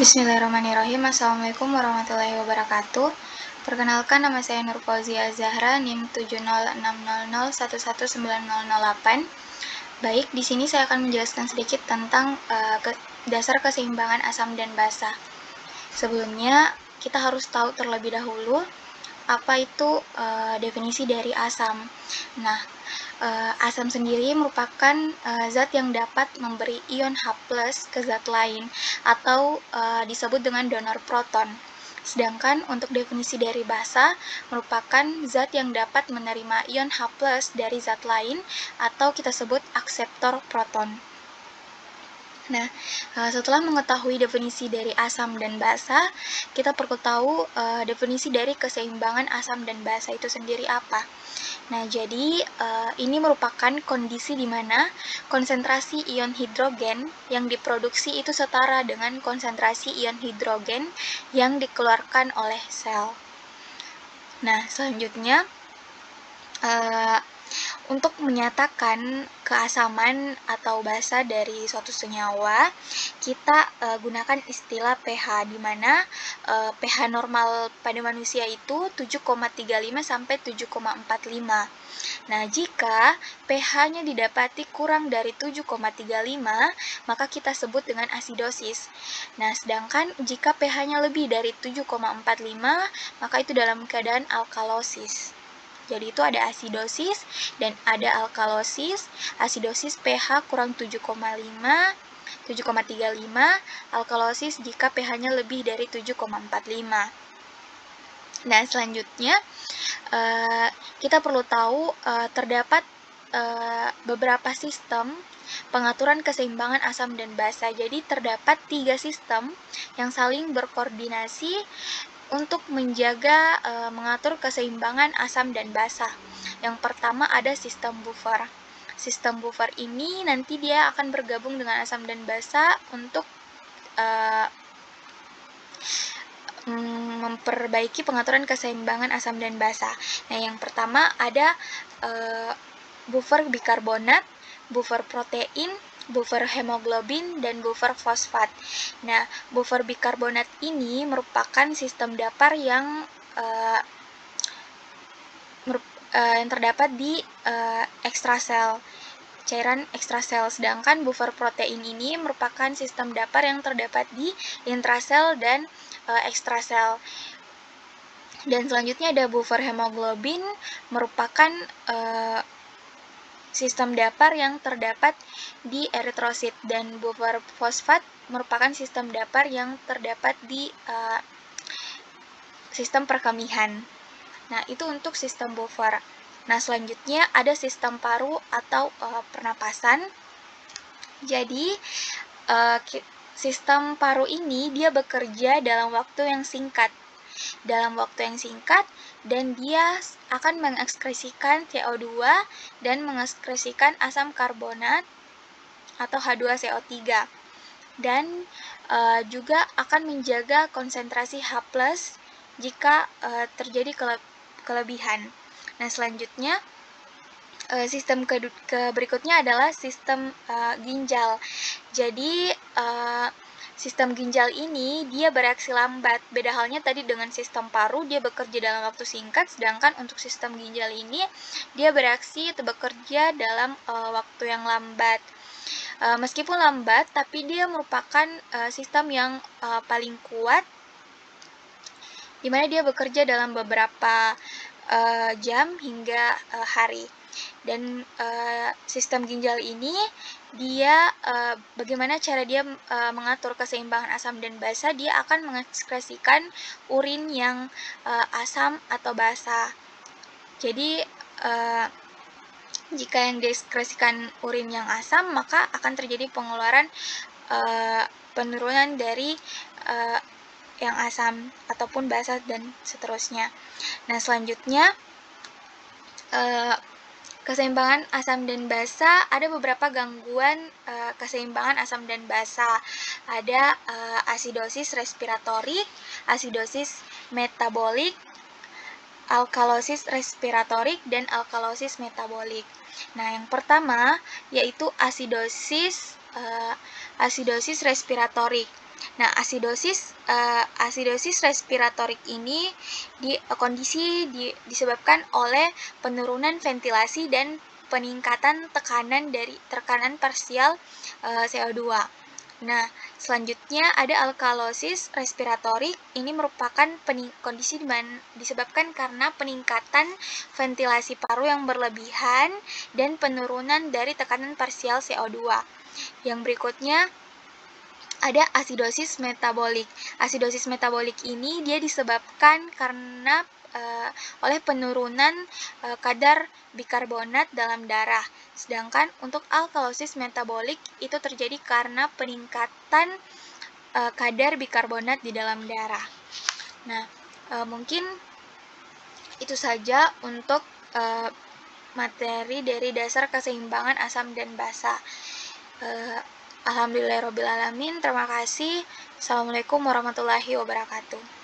Bismillahirrahmanirrahim. Assalamualaikum warahmatullahi wabarakatuh. Perkenalkan, nama saya Nur Fauzia Zahra, NIM 70600119008. Baik, di sini saya akan menjelaskan sedikit tentang dasar keseimbangan asam dan basa. Sebelumnya, kita harus tahu terlebih dahulu apa itu definisi dari asam. Nah, asam sendiri merupakan zat yang dapat memberi ion H+ ke zat lain atau disebut dengan donor proton. Sedangkan untuk definisi dari basa merupakan zat yang dapat menerima ion H+ dari zat lain atau kita sebut akseptor proton. Nah, setelah mengetahui definisi dari asam dan basa, kita perlu tahu definisi dari keseimbangan asam dan basa itu sendiri apa. Nah, jadi ini merupakan kondisi di mana konsentrasi ion hidrogen yang diproduksi itu setara dengan konsentrasi ion hidrogen yang dikeluarkan oleh sel. Nah, selanjutnya untuk menyatakan keasaman atau basa dari suatu senyawa, kita gunakan istilah pH, di mana pH normal pada manusia itu 7,35 sampai 7,45. Nah, jika pH-nya didapati kurang dari 7,35, maka kita sebut dengan asidosis. Nah, sedangkan jika pH-nya lebih dari 7,45, maka itu dalam keadaan alkalosis. Jadi itu ada asidosis dan ada alkalosis. Asidosis pH kurang 7,35, alkalosis jika pH-nya lebih dari 7,45. Nah, selanjutnya kita perlu tahu terdapat beberapa sistem pengaturan keseimbangan asam dan basa. Jadi terdapat 3 sistem yang saling berkoordinasi untuk menjaga mengatur keseimbangan asam dan basa. Yang pertama ada sistem buffer. Sistem buffer ini nanti dia akan bergabung dengan asam dan basa untuk memperbaiki pengaturan keseimbangan asam dan basa. Nah, yang pertama ada buffer bikarbonat, buffer protein, buffer hemoglobin, dan buffer fosfat. Nah, buffer bikarbonat ini merupakan sistem dapar yang terdapat di ekstrasel, cairan ekstrasel. Sedangkan buffer protein ini merupakan sistem dapar yang terdapat di intrasel dan ekstrasel. Dan selanjutnya ada buffer hemoglobin, merupakan sistem dapar yang terdapat di eritrosit, dan buffer fosfat merupakan sistem dapar yang terdapat di sistem perkemihan. Nah, itu untuk sistem buffer. Nah, selanjutnya ada sistem paru atau pernapasan. Jadi, sistem paru ini dia bekerja dalam waktu yang singkat. Dan dia akan mengekskresikan CO2 dan mengekskresikan asam karbonat atau H2CO3. Dan juga akan menjaga konsentrasi H+ jika terjadi kelebihan. Nah, selanjutnya sistem berikutnya adalah sistem ginjal. Jadi sistem ginjal ini dia bereaksi lambat. Beda halnya tadi dengan sistem paru, dia bekerja dalam waktu singkat, sedangkan untuk sistem ginjal ini dia bereaksi atau bekerja dalam waktu yang lambat. Meskipun lambat, tapi dia merupakan sistem yang paling kuat, di mana dia bekerja dalam beberapa jam hingga hari. Dan sistem ginjal ini dia bagaimana cara dia mengatur keseimbangan asam dan basa, dia akan mengekskresikan urin yang asam atau basa. Jadi jika yang diekskresikan urin yang asam, maka akan terjadi pengeluaran penurunan dari yang asam ataupun basa dan seterusnya. Nah, selanjutnya keseimbangan asam dan basa, ada beberapa gangguan keseimbangan asam dan basa. Ada asidosis respiratorik, asidosis metabolik, alkalosis respiratorik, dan alkalosis metabolik. Nah, yang pertama yaitu asidosis respiratorik. Nah, asidosis respiratorik ini disebabkan oleh penurunan ventilasi dan peningkatan tekanan parsial CO2. Nah, selanjutnya ada alkalosis respiratorik. Ini merupakan kondisi disebabkan karena peningkatan ventilasi paru yang berlebihan dan penurunan dari tekanan parsial CO2. Yang berikutnya ada asidosis metabolik. Asidosis metabolik ini dia disebabkan karena oleh penurunan kadar bikarbonat dalam darah. Sedangkan untuk alkalosis metabolik itu terjadi karena peningkatan kadar bikarbonat di dalam darah. Nah, mungkin itu saja untuk materi dari dasar keseimbangan asam dan basa. Alhamdulillahirrabbilalamin. Terima kasih. Assalamualaikum warahmatullahi wabarakatuh.